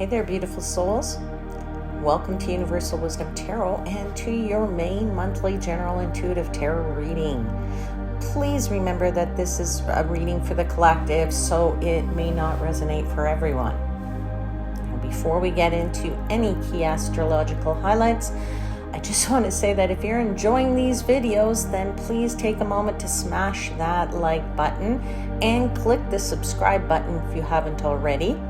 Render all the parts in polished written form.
Hey there, beautiful souls. Welcome to Universal Wisdom Tarot and to your main monthly general intuitive tarot reading. Please remember that this is a reading for the collective, so it may not resonate for everyone. Now, before we get into any key astrological highlights, I just want to say that if you're enjoying these videos, then please take a moment to smash that like button and click the subscribe button if you haven't already.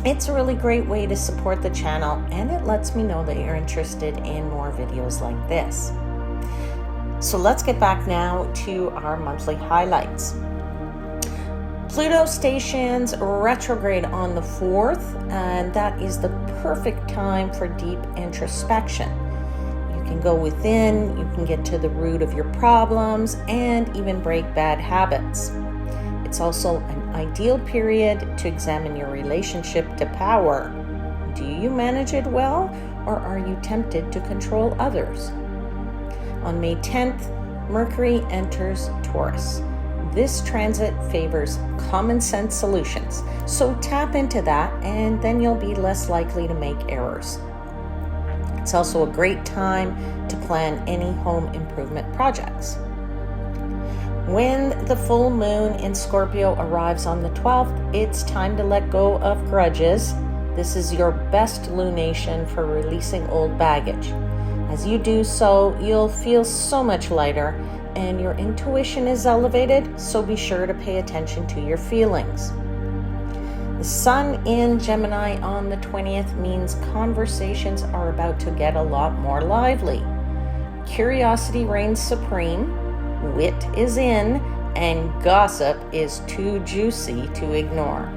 It's a really great way to support the channel, and it lets me know that you're interested in more videos like this. So let's get back now to our monthly highlights. Pluto stations retrograde on the 4th, and that is the perfect time for deep introspection. You can go within, you can get to the root of your problems, and even break bad habits. It's also an ideal period to examine your relationship to power. Do you manage it well, or are you tempted to control others? On May 10th, Mercury enters Taurus. This transit favors common sense solutions, so tap into that and then you'll be less likely to make errors. It's also a great time to plan any home improvement projects. When the full moon in Scorpio arrives on the 12th, it's time to let go of grudges. This is your best lunation for releasing old baggage. As you do so, you'll feel so much lighter and your intuition is elevated, so be sure to pay attention to your feelings. The sun in Gemini on the 20th means conversations are about to get a lot more lively. Curiosity reigns supreme. Wit is in, and gossip is too juicy to ignore.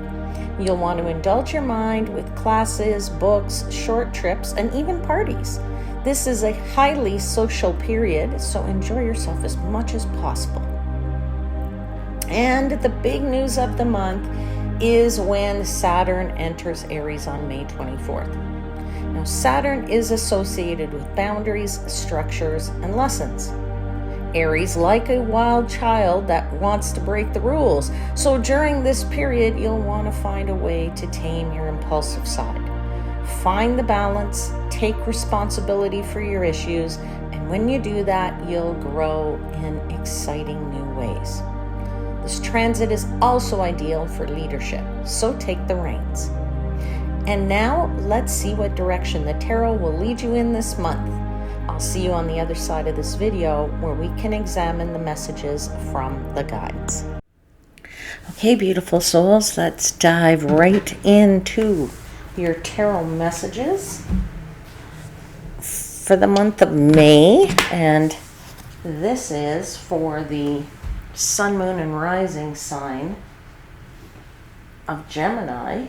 You'll want to indulge your mind with classes, books, short trips, and even parties. This is a highly social period, so enjoy yourself as much as possible. And the big news of the month is when Saturn enters Aries on May 24th. Now, Saturn is associated with boundaries, structures, and lessons. Aries, like a wild child that wants to break the rules. So during this period, you'll want to find a way to tame your impulsive side. Find the balance, take responsibility for your issues, and when you do that, you'll grow in exciting new ways. This transit is also ideal for leadership, so take the reins. And now, let's see what direction the tarot will lead you in this month. I'll see you on the other side of this video where we can examine the messages from the guides. Okay, beautiful souls, let's dive right into your tarot messages for the month of May. And this is for the sun, moon, and rising sign of Gemini.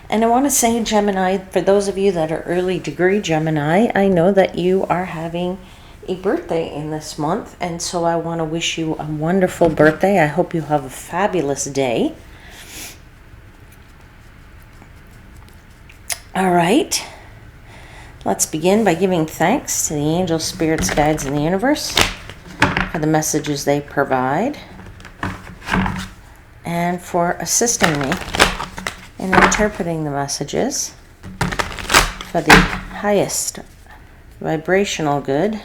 And I want to say, Gemini, for those of you that are early degree Gemini, I know that you are having a birthday in this month. And so I want to wish you a wonderful birthday. I hope you have a fabulous day. All right. Let's begin by giving thanks to the angels, spirits, guides, and the universe for the messages they provide and for assisting me in interpreting the messages for the highest vibrational good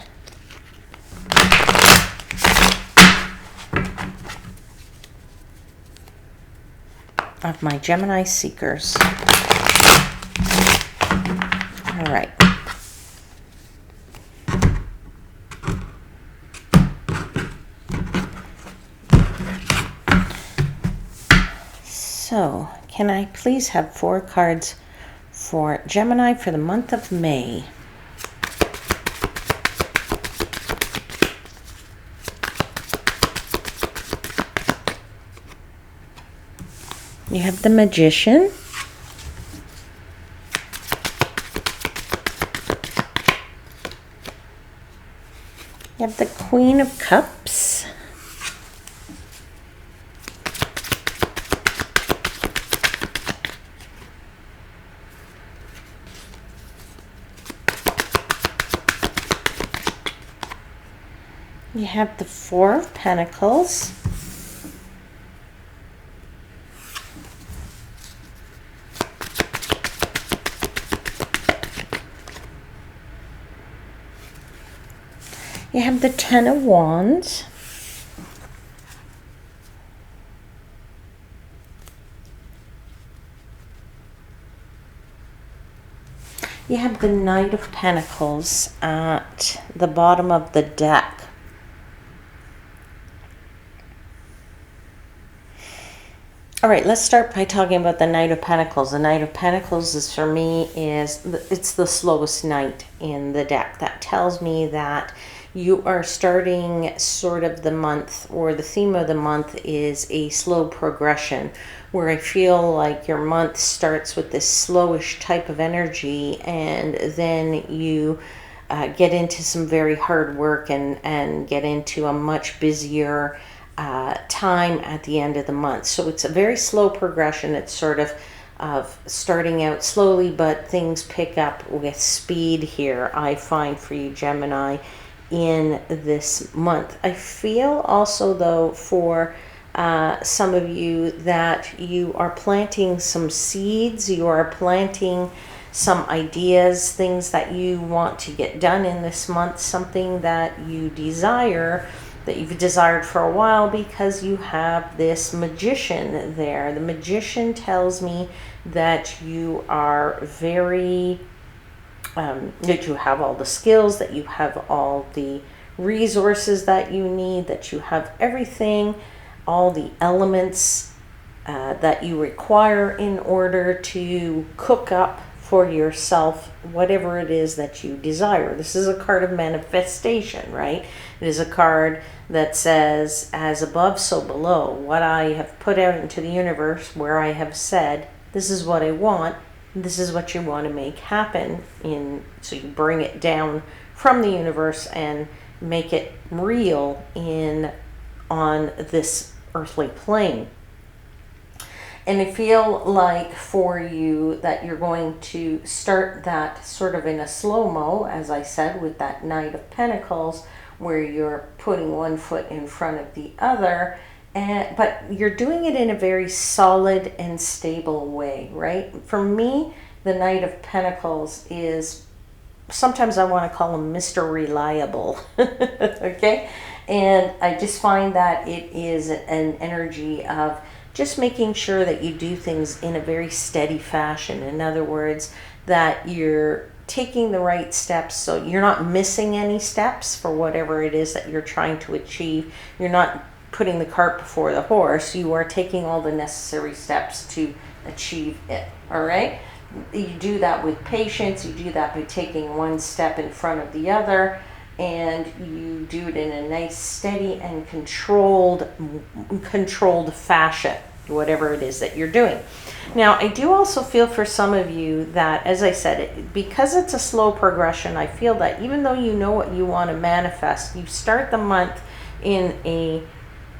of my Gemini seekers. All right. So, can I please have 4 cards for Gemini for the month of May? You have the Magician. You have the Queen of Cups. You have the Four of Pentacles. You have the Ten of Wands. You have the Knight of Pentacles at the bottom of the deck. All right, let's start by talking about the Knight of Pentacles. The Knight of Pentacles is, for me, it's the slowest knight in the deck. That tells me that you are starting sort of the month, or the theme of the month is a slow progression, where I feel like your month starts with this slowish type of energy, and then you get into some very hard work and get into a much busier time at the end of the month. So it's a very slow progression. It's sort of starting out slowly, but things pick up with speed here, I find, for you, Gemini, in this month. I feel also, though, for some of you, that you are planting some seeds. You are planting some ideas, things that you want to get done in this month, something that you desire, that you've desired for a while, because you have this Magician there. The Magician tells me that you are very, that you have all the skills, that you have all the resources that you need, that you have everything, all the elements that you require in order to cook up for yourself whatever it is that you desire. This is a card of manifestation, right? It is a card that says, as above, so below. What I have put out into the universe, where I have said, this is what I want, this is what you want to make happen. So you bring it down from the universe and make it real on this earthly plane. And I feel like for you that you're going to start that sort of in a slow-mo, as I said, with that Knight of Pentacles, where you're putting one foot in front of the other, but you're doing it in a very solid and stable way, right? For me, the Knight of Pentacles is, sometimes I want to call him Mr. Reliable, okay? And I just find that it is an energy of just making sure that you do things in a very steady fashion. In other words, that you're taking the right steps, so you're not missing any steps for whatever it is that you're trying to achieve. You're not putting the cart before the horse. You are taking all the necessary steps to achieve it, all right? You do that with patience. You do that by taking one step in front of the other, and you do it in a nice, steady, and controlled fashion, whatever it is that you're doing. Now, I do also feel for some of you that, as I said, because it's a slow progression, I feel that even though you know what you want to manifest, you start the month on a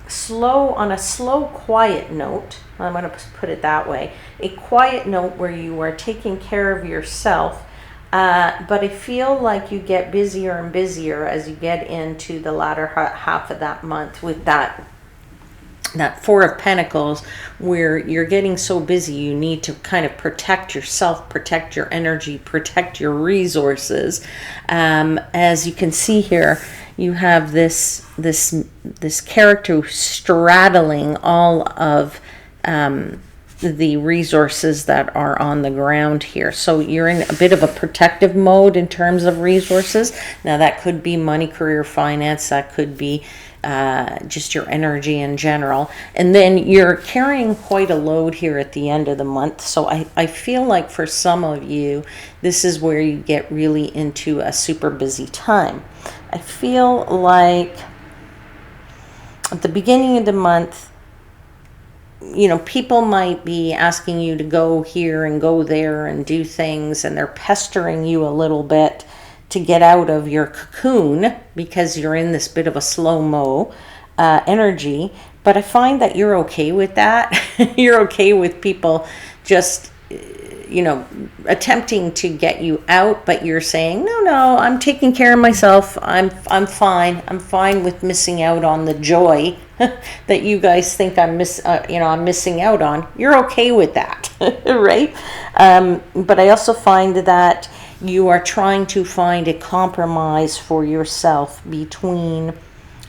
slow, quiet note. I'm going to put it that way. A quiet note where you are taking care of yourself. But I feel like you get busier and busier as you get into the latter half of that month with that Four of Pentacles, where you're getting so busy you need to kind of protect yourself, protect your energy, protect your resources. As you can see here, you have this character straddling all of the resources that are on the ground here. So you're in a bit of a protective mode in terms of resources. Now that could be money, career, finance. That could be just your energy in general. And then you're carrying quite a load here at the end of the month. So I feel like for some of you, this is where you get really into a super busy time. I feel like at the beginning of the month, you know, people might be asking you to go here and go there and do things, and they're pestering you a little bit to get out of your cocoon because you're in this bit of a slow-mo energy. But I find that you're okay with that. You're okay with people just, you know, attempting to get you out, but you're saying, no, I'm taking care of myself. I'm fine. I'm fine with missing out on the joy that you guys think I'm missing out on. You're okay with that, right? But I also find that you are trying to find a compromise for yourself between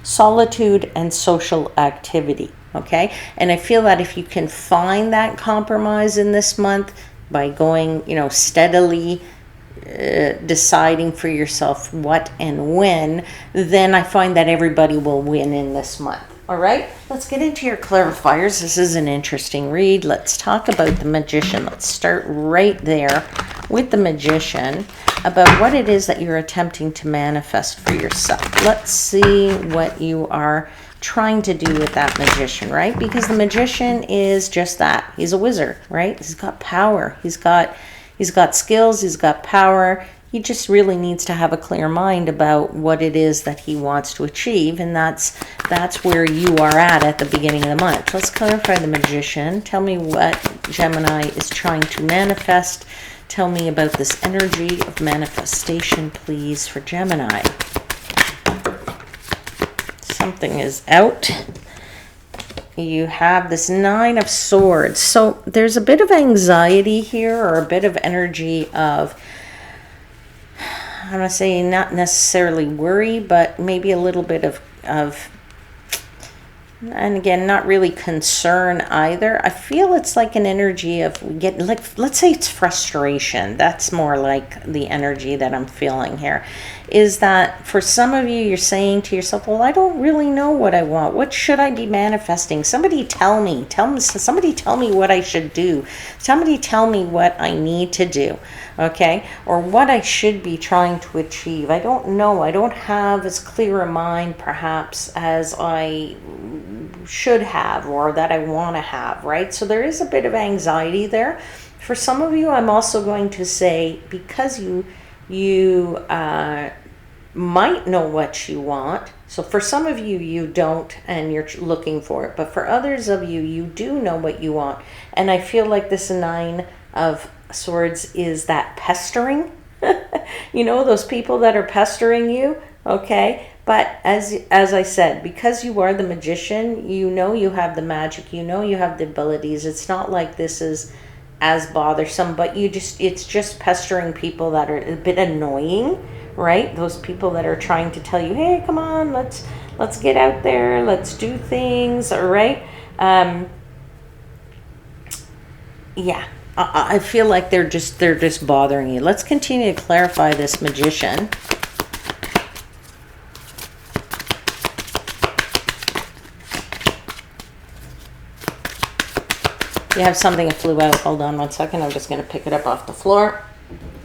solitude and social activity. Okay, and I feel that if you can find that compromise in this month by going, steadily deciding for yourself what and when, then I find that everybody will win in this month. All right, let's get into your clarifiers. This is an interesting read. Let's talk about the Magician. Let's start right there with the Magician about what it is that you're attempting to manifest for yourself. Let's see what you are trying to do with that Magician, right? Because the Magician is just that. He's a wizard, right? He's got power. He's got skills. He's got power. He just really needs to have a clear mind about what it is that he wants to achieve, and that's where you are at the beginning of the month. Let's clarify the Magician. Tell me what Gemini is trying to manifest. Tell me about this energy of manifestation, please, for Gemini. Something is out. You have this Nine of Swords. So there's a bit of anxiety here, or a bit of energy of, I'm going to say not necessarily worry, but maybe a little bit of, and again, not really concern either. I feel it's like an energy of let's say it's frustration. That's more like the energy that I'm feeling here. Is that for some of you, you're saying to yourself, well, I don't really know what I want. What should I be manifesting? Somebody tell me. Somebody tell me what I should do. Somebody tell me what I need to do. Okay? Or what I should be trying to achieve. I don't know. I don't have as clear a mind, perhaps, as I should have, or that I want to have, right? So there is a bit of anxiety there. For some of you, I'm also going to say, because you might know what you want. So for some of you, you don't, and you're looking for it. But for others of you, you do know what you want. And I feel like this Nine of Swords is that pestering. Those people that are pestering you, okay? But as I said, because you are the Magician, you have the magic, you have the abilities. It's not like this is as bothersome, but it's just pestering people that are a bit annoying, right? Those people that are trying to tell you, hey, come on, let's get out there, let's do things, all right? Yeah, I feel like they're just bothering you. Let's continue to clarify this Magician. You have something that flew out. Hold on 1 second. I'm just going to pick it up off the floor.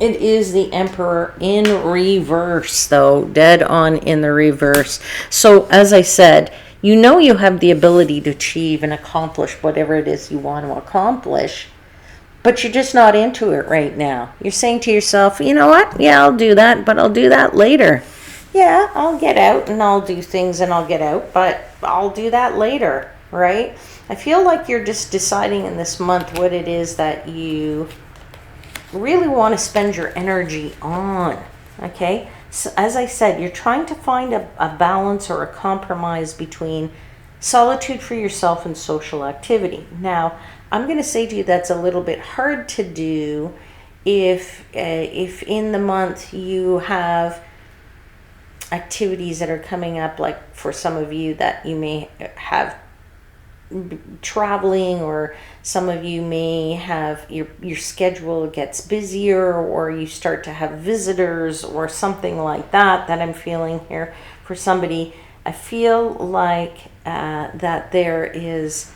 It is the Emperor in reverse, though. Dead on in the reverse. So, as I said, you have the ability to achieve and accomplish whatever it is you want to accomplish, but you're just not into it right now. You're saying to yourself, you know what? Yeah, I'll do that, but I'll do that later. Yeah, I'll get out and I'll do things and I'll get out, but I'll do that later, right? I feel like you're just deciding in this month what it is that you really want to spend your energy on, okay? So as I said, you're trying to find a balance or a compromise between solitude for yourself and social activity. Now, I'm going to say to you that's a little bit hard to do if in the month you have activities that are coming up, like for some of you that you may have traveling, or some of you may have your schedule gets busier, or you start to have visitors or something like that I'm feeling here for somebody. I feel like that there is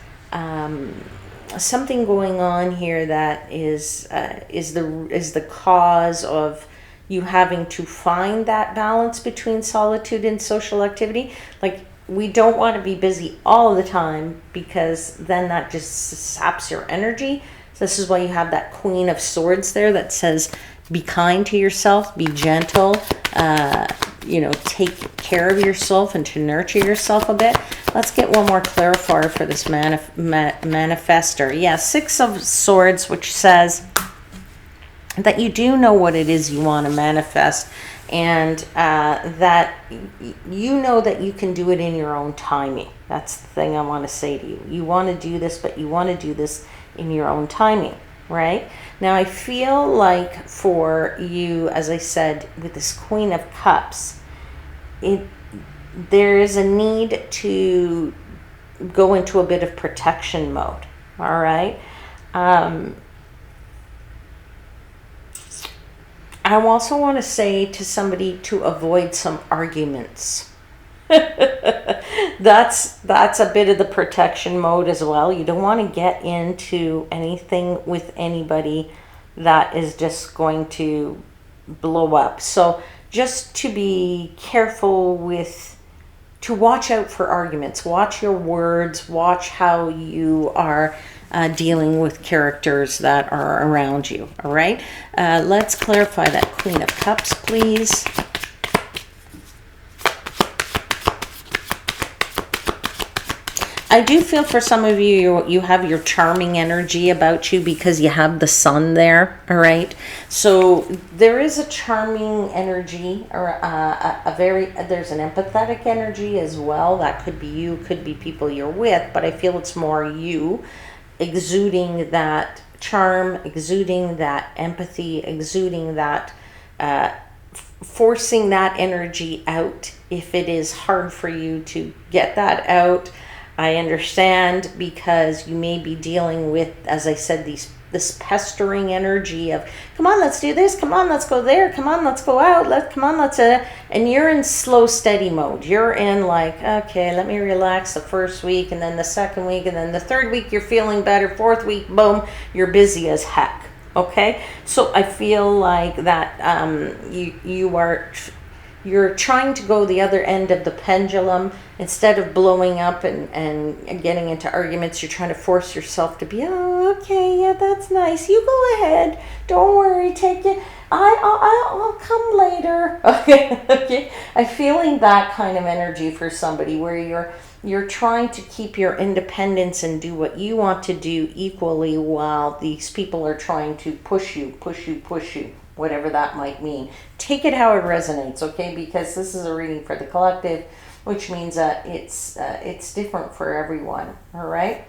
something going on here that is the cause of you having to find that balance between solitude and social activity. Like, we don't want to be busy all the time, because then that just saps your energy. So this is why you have that Queen of Swords there that says, be kind to yourself, be gentle, take care of yourself and to nurture yourself a bit. Let's get one more clarifier for this manifester. Yeah, Six of Swords, which says that you do know what it is you want to manifest, and that you know that you can do it in your own timing. That's the thing I want to say to you. You want to do this, but you want to do this in your own timing. right? Now, I feel like for you, as I said, with this Queen of Cups, there is a need to go into a bit of protection mode, all right? I also want to say to somebody to avoid some arguments. That's a bit of the protection mode as well. You don't want to get into anything with anybody that is just going to blow up. So just to be careful to watch out for arguments. Watch your words. Watch how you are dealing with characters that are around you. All right. Let's clarify that Queen of Cups, please. I do feel for some of you, you have your charming energy about you because you have the sun there, all right? So there is a charming energy, or there's an empathetic energy as well. That could be you, could be people you're with, but I feel it's more you exuding that charm, exuding that empathy, exuding that, forcing that energy out. If it is hard for you to get that out, I understand, because you may be dealing with, as I said, this pestering energy of, come on, let's do this, come on, let's go there, come on, let's go out, and you're in slow, steady mode. You're in like, okay, let me relax the first week, and then the second week, and then the third week you're feeling better, fourth week, boom, you're busy as heck, okay? So I feel like that you're trying to go the other end of the pendulum. Instead of blowing up and getting into arguments, you're trying to force yourself to be, oh, okay, yeah, that's nice. You go ahead. Don't worry. Take it. I'll come later. Okay, okay. I'm feeling that kind of energy for somebody where you're trying to keep your independence and do what you want to do equally while these people are trying to push you, whatever that might mean. Take it how it resonates, okay? Because this is a reading for the collective, which means that it's different for everyone, all right?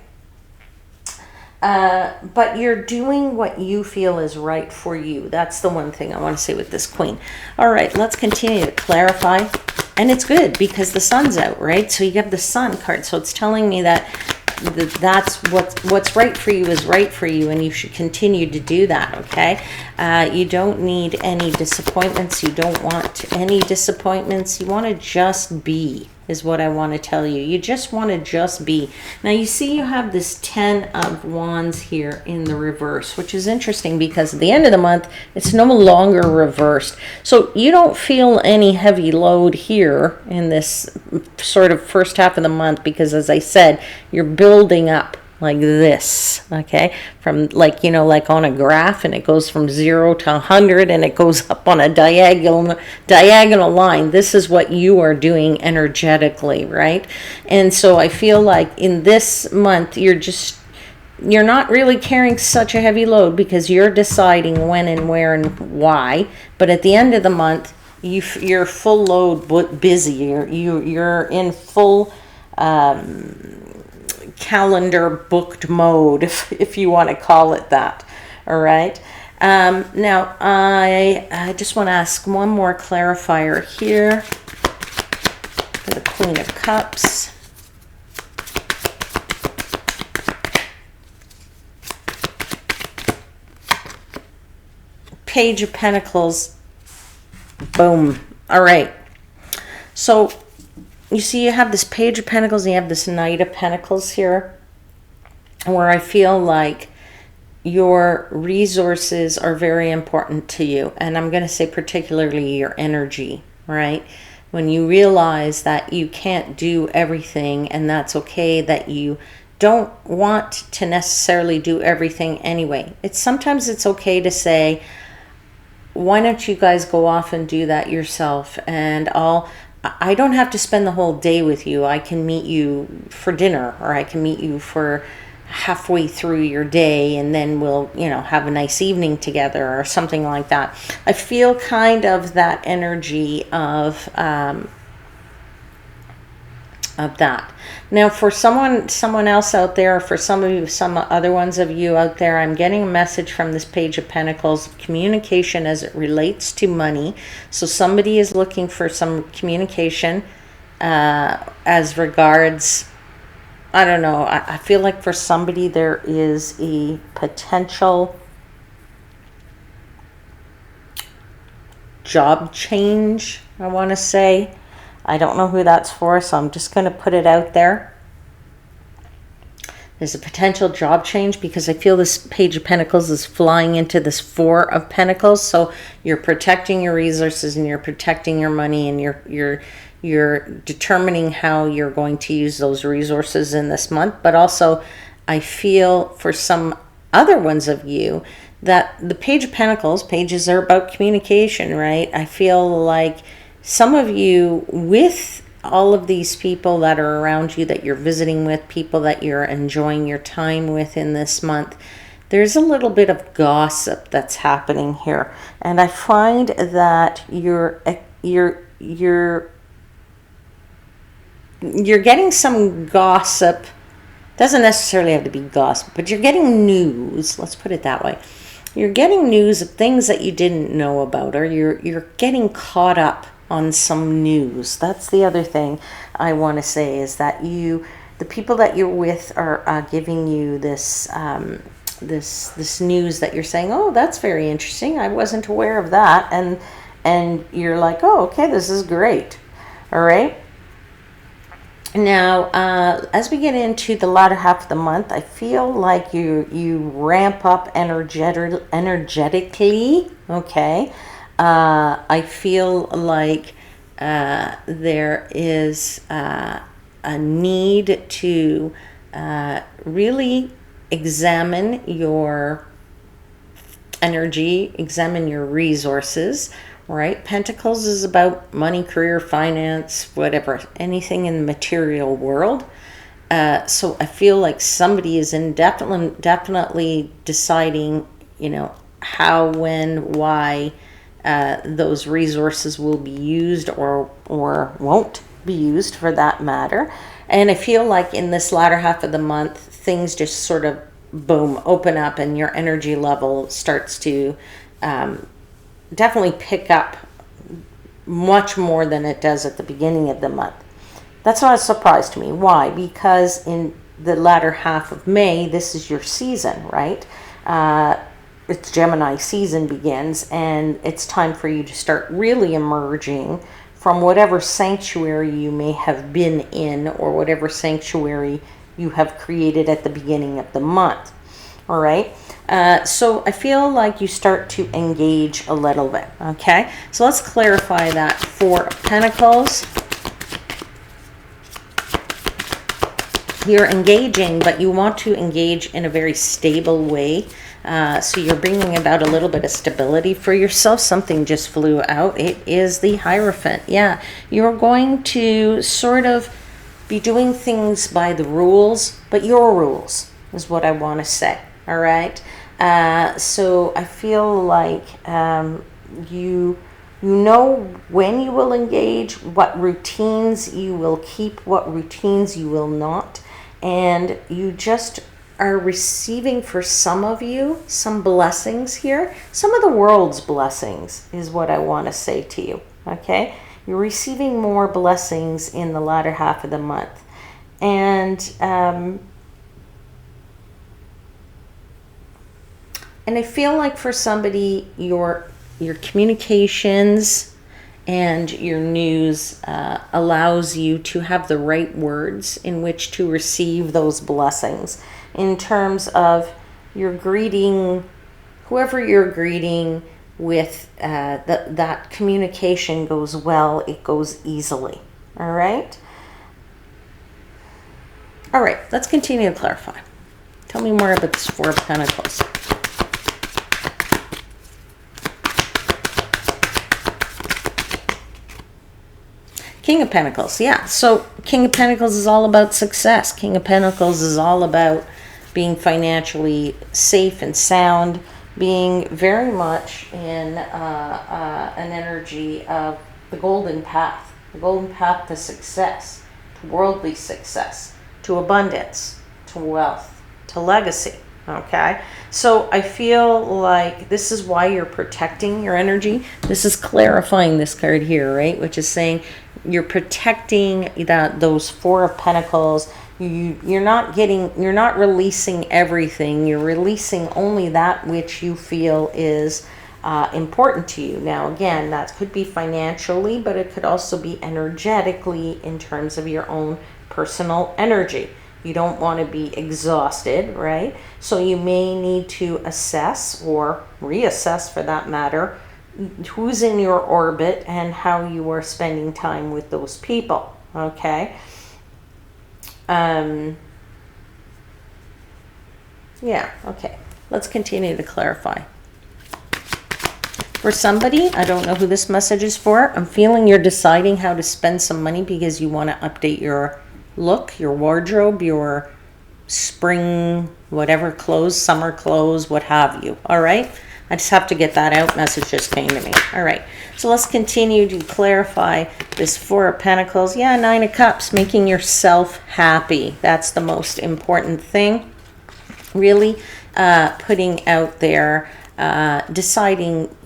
But you're doing what you feel is right for you. That's the one thing I want to say with this Queen. All right, let's continue to clarify. And it's good because the sun's out, right? So you have the sun card. So it's telling me that that's what's right for you is right for you, and you should continue to do that, okay? You don't need any disappointments. You don't want any disappointments. You want to just be, is what I want to tell you. You just want to just be. Now you see you have this 10 of Wands here in the reverse, which is interesting because at the end of the month, it's no longer reversed. So you don't feel any heavy load here in this sort of first half of the month because, as I said, you're building up like this, okay? From like, you know, like on a graph, and it goes from 0 to 100 and it goes up on a diagonal line. This is what you are doing energetically, right? And so I feel like in this month, you're not really carrying such a heavy load because you're deciding when and where and why. But at the end of the month, you're full load busy. You're in full calendar booked mode, if you want to call it that. All right. Now I just want to ask one more clarifier here for the Queen of Cups. Page of Pentacles. Boom. All right. So you see you have this Page of Pentacles and you have this Knight of Pentacles here, where I feel like your resources are very important to you. And I'm going to say particularly your energy, right? When you realize that you can't do everything, and that's okay, that you don't want to necessarily do everything anyway. Sometimes it's okay to say, why don't you guys go off and do that yourself, and I don't have to spend the whole day with you. I can meet you for dinner, or I can meet you for halfway through your day, and then we'll, you know, have a nice evening together or something like that. I feel kind of that energy of of that. Now, for someone else out there, or for some other ones of you out there, I'm getting a message from this Page of Pentacles, communication as it relates to money. So somebody is looking for some communication as regards, I don't know, I feel like for somebody there is a potential job change, I want to say. I don't know who that's for, so I'm just going to put it out there. There's a potential job change because I feel this Page of Pentacles is flying into this Four of Pentacles. So you're protecting your resources and you're protecting your money, and you're determining how you're going to use those resources in this month. But also I feel for some other ones of you that the Page of Pentacles, pages are about communication, right? I feel like some of you, with all of these people that are around you, that you're visiting with, people that you're enjoying your time with in this month, there's a little bit of gossip that's happening here. And I find that you're getting some gossip. Doesn't necessarily have to be gossip, but you're getting news. Let's put it that way. You're getting news of things that you didn't know about, or you're getting caught up on some news. That's the other thing I want to say, is that the people that you're with are giving you this this news that you're saying, oh, that's very interesting, I wasn't aware of that, and you're like, oh, okay, this is great. All right. Now, as we get into the latter half of the month, I feel like you ramp up energetically. Okay. I feel like there is a need to really examine your energy, examine your resources, right? Pentacles is about money, career, finance, whatever, anything in the material world. So I feel like somebody is definitely deciding, how, when, why those resources will be used or won't be used, for that matter. And I feel like in this latter half of the month, things just sort of boom, open up, and your energy level starts to definitely pick up much more than it does at the beginning of the month. That's not a surprise to me. Why? Because in the latter half of May, this is your season, right? It's Gemini season begins, and it's time for you to start really emerging from whatever sanctuary you may have been in, or whatever sanctuary you have created at the beginning of the month. All right. So I feel like you start to engage a little bit. Okay. So let's clarify that. Four of Pentacles. You're engaging, but you want to engage in a very stable way. So you're bringing about a little bit of stability for yourself. Something just flew out. It is the Hierophant. Yeah. You're going to sort of be doing things by the rules, but your rules is what I want to say. All right. So I feel like you know when you will engage, what routines you will keep, what routines you will not, and you just are receiving, for some of you, some blessings here. Some of the world's blessings is what I want to say to you. Okay. You're receiving more blessings in the latter half of the month, and I feel like for somebody, your communications and your news allows you to have the right words in which to receive those blessings. In terms of you're greeting whoever you're greeting with, that communication goes well, it goes easily. All right. All right, let's continue to clarify. Tell me more about this Four of Pentacles. King of Pentacles, yeah. So King of Pentacles is all about success. King of Pentacles is all about being financially safe and sound, being very much in an energy of the golden path to success, to worldly success, to abundance, to wealth, to legacy. Okay, so I feel like this is why you're protecting your energy. This is clarifying this card here, right? Which is saying you're protecting those Four of Pentacles. You're not releasing everything. You're releasing only that which you feel is important to you. Now, again, that could be financially, but it could also be energetically in terms of your own personal energy. You don't want to be exhausted, right? So you may need to assess or reassess, for that matter, who's in your orbit and how you are spending time with those people, okay? Yeah, okay. Let's continue to clarify. For somebody, I don't know who this message is for, I'm feeling you're deciding how to spend some money because you want to update your look, your wardrobe, your spring, whatever clothes, summer clothes, what have you. All right. I just have to get that out. Message just came to me. All right. So let's continue to clarify this Four of Pentacles. Yeah, Nine of Cups, making yourself happy. That's the most important thing. Really putting out there, deciding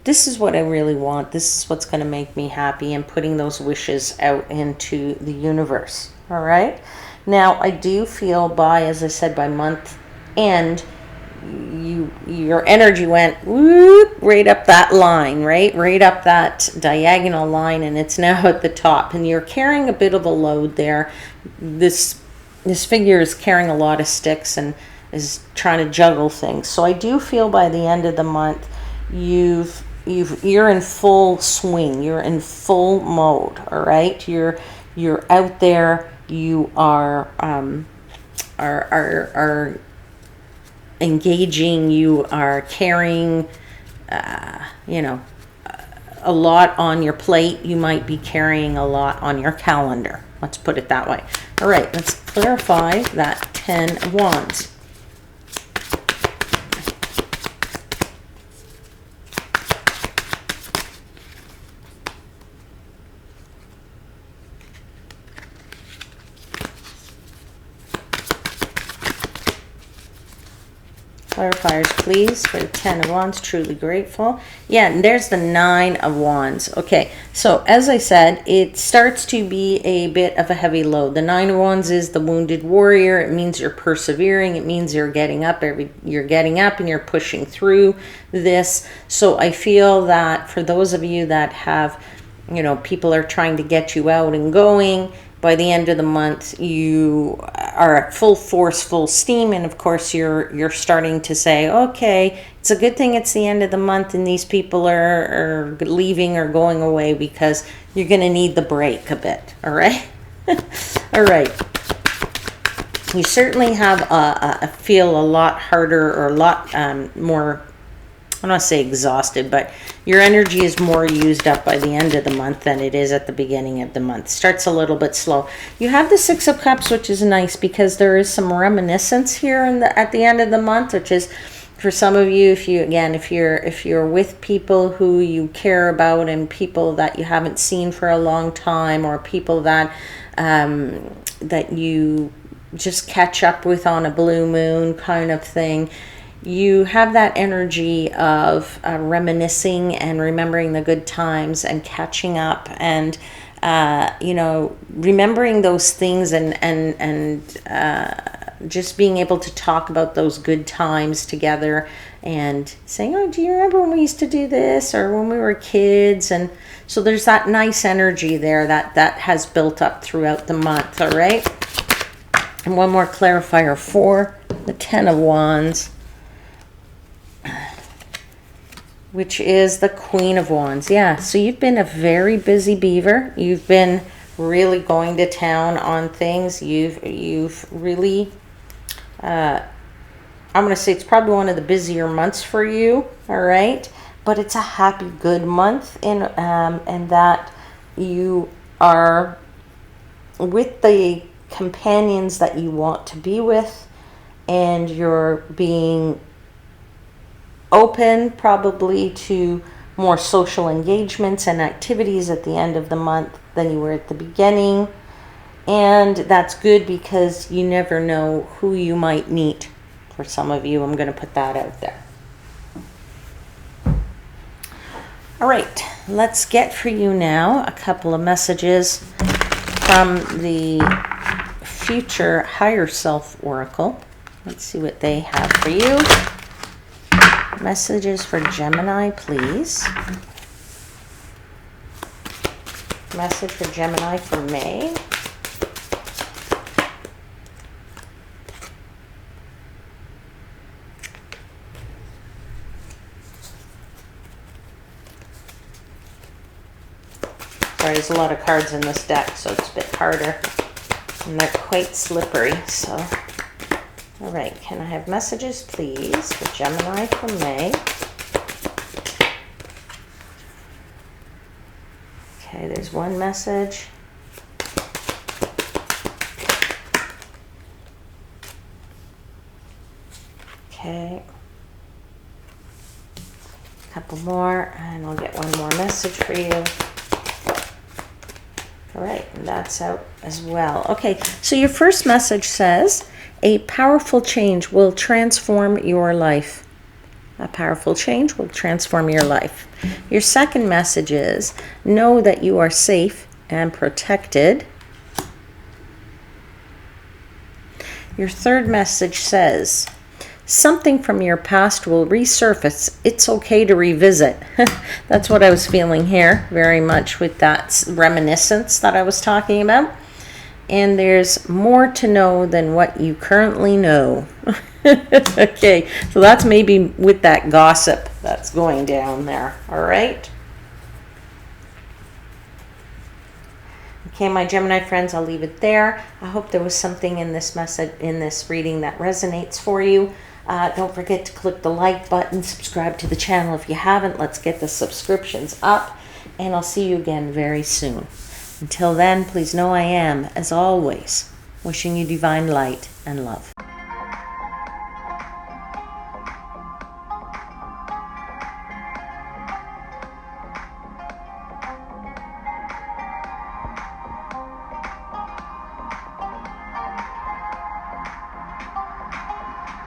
this is what I really want. This is what's going to make me happy, and putting those wishes out into the universe. All right. Now, I do feel as I said, by month end, your energy went whoop, right up that line, right up that diagonal line, and it's now at the top, and you're carrying a bit of a load there. This figure is carrying a lot of sticks and is trying to juggle things. So I do feel by the end of the month, you're in full swing. You're in full mode. All right. You're out there. You are engaging. You are carrying, a lot on your plate. You might be carrying a lot on your calendar. Let's put it that way. All right. Let's clarify that 10 of Wands. Clarifiers, please, for the 10 of Wands. Truly grateful. Yeah, and there's the 9 of Wands. Okay, so as I said, it starts to be a bit of a heavy load. The 9 of Wands is the wounded warrior. It means you're persevering. It means you're getting up and you're pushing through this. So I feel that for those of you that have, people are trying to get you out and going, by the end of the month, you are at full force, full steam, and of course you're starting to say, okay, it's a good thing it's the end of the month and these people are leaving or going away, because you're going to need the break a bit. All right. All right. You certainly have feel a lot harder, or a lot more, I don't want to say exhausted, but your energy is more used up by the end of the month than it is at the beginning of the month. Starts a little bit slow. You have the 6 of Cups, which is nice because there is some reminiscence here at the end of the month, which is, for some of you, if you're with people who you care about and people that you haven't seen for a long time, or people that that you just catch up with on a blue moon kind of thing. You have that energy of reminiscing and remembering the good times and catching up and, remembering those things and just being able to talk about those good times together and saying, oh, do you remember when we used to do this, or when we were kids? And so there's that nice energy there that has built up throughout the month. All right. And one more clarifier for the 10 of Wands, which is the Queen of Wands. Yeah, so you've been a very busy beaver. You've been really going to town on things. You've really, I'm going to say it's probably one of the busier months for you, all right? But it's a happy, good month in that you are with the companions that you want to be with, and you're being open probably to more social engagements and activities at the end of the month than you were at the beginning. And that's good because you never know who you might meet. For some of you, I'm going to put that out there. All right, let's get for you now a couple of messages from the Future Higher Self Oracle. Let's see what they have for you. Messages for Gemini, please. Message for Gemini for May. Sorry, there's a lot of cards in this deck, so it's a bit harder. And they're quite slippery, so. All right, can I have messages, please, for Gemini for May? Okay, there's one message. Okay. A couple more, and I'll get one more message for you. All right, and that's out as well. Okay, so your first message says, a powerful change will transform your life. A powerful change will transform your life. Your second message is, know that you are safe and protected. Your third message says, something from your past will resurface. It's okay to revisit. That's what I was feeling here, very much with that reminiscence that I was talking about. And there's more to know than what you currently know. Okay, so that's maybe with that gossip that's going down there. All right. Okay, my Gemini friends, I'll leave it there. I hope there was something in this message, in this reading, that resonates for you. Don't forget to click the like button, subscribe to the channel if you haven't. Let's get the subscriptions up, and I'll see you again very soon. Until then, please know I am, as always, wishing you divine light and love.